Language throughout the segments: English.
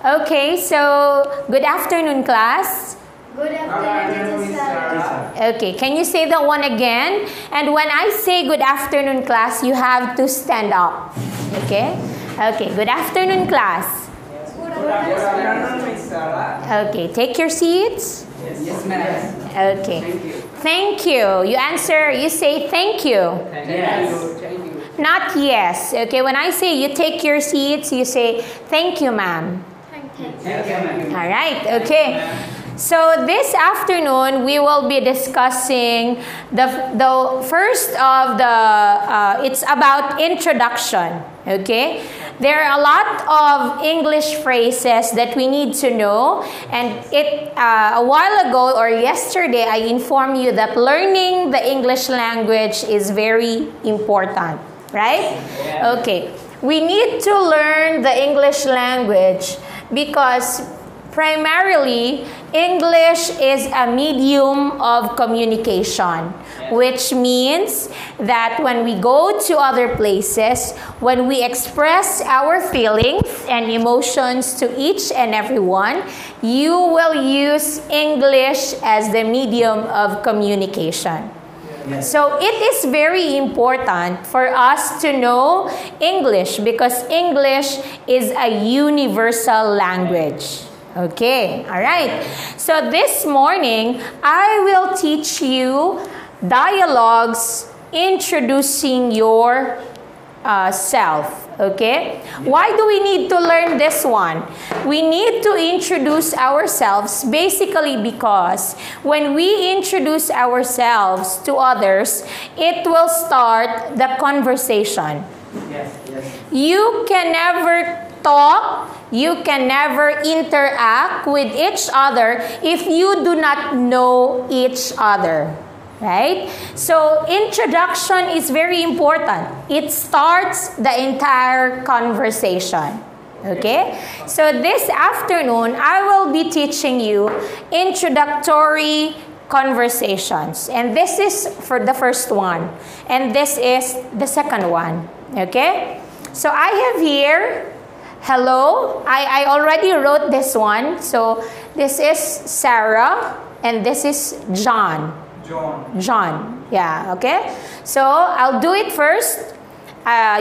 Okay, so good afternoon, class. Good afternoon, Teacher Sarah. Okay, can you say that one again? And when I say good afternoon, class, you have to stand up. Okay? Okay, good afternoon, class. Good afternoon, Miss Sarah. Okay, take your seats. Yes, ma'am. Okay. Thank you. You say thank you. Yes. Thank you. Not yes. Okay, when I say you take your seats, you say thank you, ma'am. Thank you, ma'am. All right, okay. So this afternoon, we will be discussing the first of the, it's about introduction, okay? There are a lot of English phrases that we need to know, and a while ago or yesterday, I informed you that learning the English language is very important, right? Okay, we need to learn the English language because primarily, English is a medium of communication, which means that when we go to other places, when we express our feelings and emotions to each and everyone, you will use English as the medium of communication. So it is very important for us to know English because English is a universal language. Okay, all right. So this morning, I will teach you dialogues introducing your self. Okay? Why do we need to learn this one? We need to introduce ourselves basically because when we introduce ourselves to others, it will start the conversation. Yes. You can never talk, you can never interact with each other if you do not know each other, right? So introduction is very important. It starts the entire conversation. Okay? So this afternoon, I will be teaching you introductory conversations. And this is for the first one. And this is the second one. Okay? So I have here hello. I already wrote this one. So this is Sarah and this is John. John. Yeah, okay? So I'll do it first.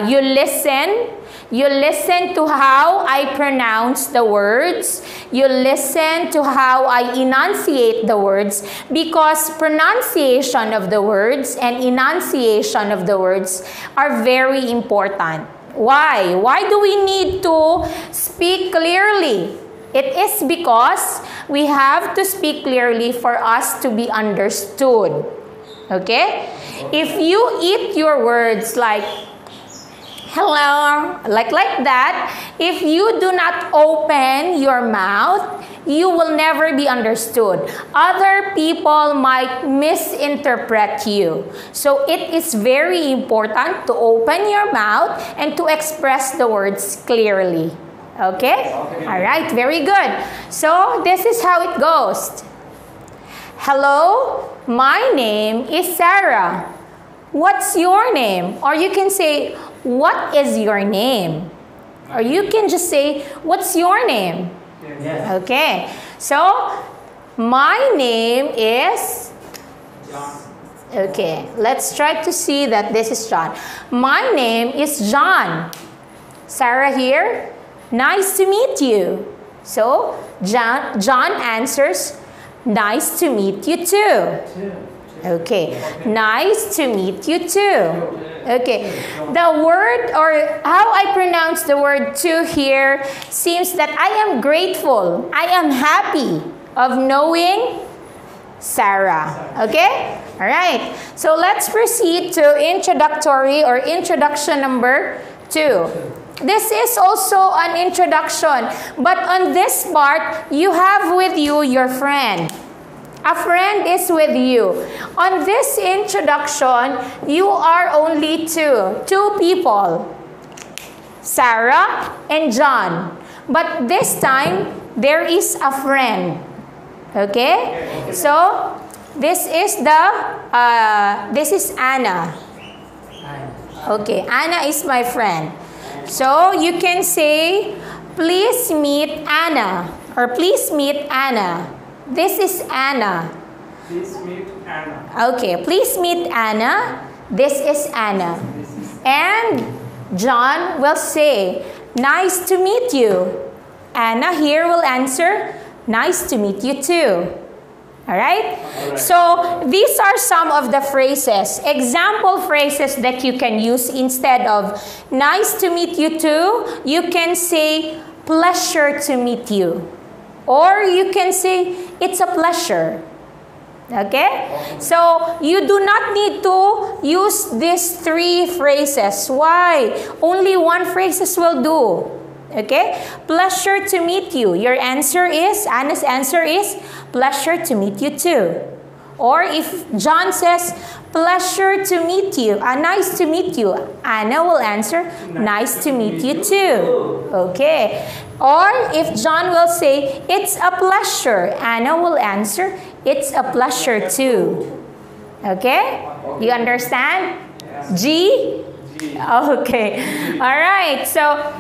You listen. You listen to how I pronounce the words. You listen to how I enunciate the words because pronunciation of the words and enunciation of the words are very important. Why? Why do we need to speak clearly? It is because we have to speak clearly for us to be understood. Okay? If you eat your words like hello, like that, if you do not open your mouth, you will never be understood. Other people might misinterpret you. So it is very important to open your mouth and to express the words clearly. Okay? All right, very good. So this is how it goes. Hello, my name is Sarah. What's your name? Or you can say, what is your name? Or you can just say, what's your name? Yes. Okay. So, my name is John. Okay, let's try to see that this is John. My name is John. Sarah here. Nice to meet you. So, John answers, nice to meet you too. Okay, nice to meet you too. Okay, the word or how I pronounce the word "to" here seems that I am grateful. I am happy of knowing Sarah. Okay? All right. So let's proceed to introductory or introduction number 2. This is also an introduction, but on this part, you have with you your friend. A friend is with you. On this introduction, you are only two people, Sarah and John. But this time, there is a friend. Okay? So, this is Anna. Okay, Anna is my friend. So, you can say, Please meet Anna. Or please meet Anna. This is Anna. Please meet Anna. Okay, please meet Anna. This is Anna. And John will say, nice to meet you. Anna here will answer, nice to meet you too. Alright? So, these are some of the phrases, example phrases that you can use instead of nice to meet you too. You can say, pleasure to meet you. Or you can say, it's a pleasure. Okay? So, you do not need to use these three phrases. Why? Only one phrases will do. Okay? Pleasure to meet you. Your answer is, Anna's answer is, pleasure to meet you too. Or if John says, pleasure to meet you, nice to meet you, Anna will answer, nice to meet you too. Okay. Or if John will say, it's a pleasure, Anna will answer, it's a pleasure too. Okay? You understand? G? Okay. All right. So,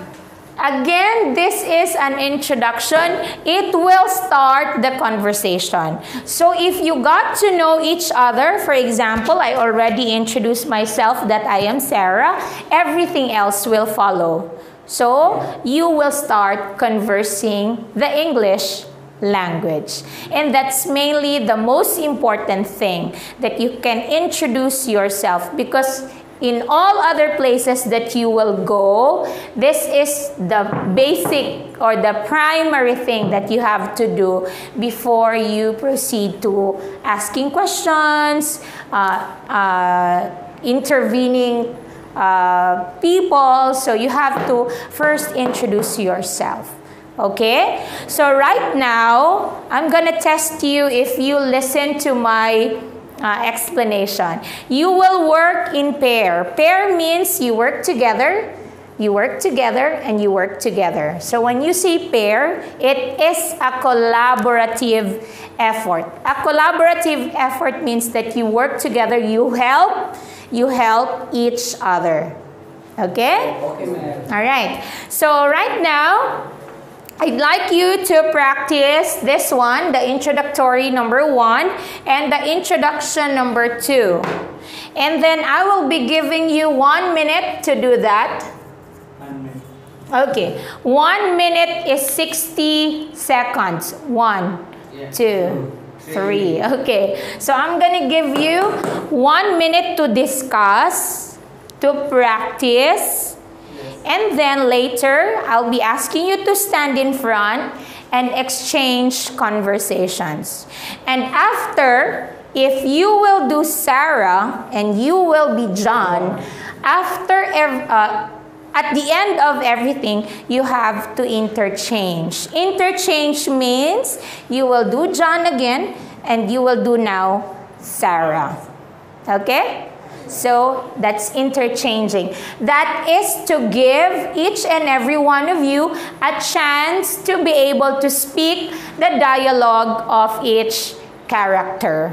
again, this is an introduction. It will start the conversation. So if you got to know each other, for example, I already introduced myself that I am Sarah, everything else will follow. So you will start conversing the English language. And that's mainly the most important thing, that you can introduce yourself, because in all other places that you will go, this is the basic or the primary thing that you have to do before you proceed to asking questions, intervening people. So you have to first introduce yourself. Okay? So right now, I'm gonna test you if you listen to my explanation. You will work in pair. Pair means you work together, and you work together. So when you say pair, it is a collaborative effort. A collaborative effort means that you work together, you help each other. Okay? Okay, ma'am. All right. So right now, I'd like you to practice this one, the introductory number 1 and the introduction number 2. And then I will be giving you 1 minute to do that. 1 minute. Okay. 1 minute is 60 seconds. 1, 2, 3. Okay. So I'm going to give you 1 minute to discuss, to practice. And then later, I'll be asking you to stand in front and exchange conversations. And after, if you will do Sarah and you will be John, at the end of everything, you have to interchange. Interchange means you will do John again and you will do now Sarah. Okay? So, that's interchanging. That is to give each and every one of you a chance to be able to speak the dialogue of each character.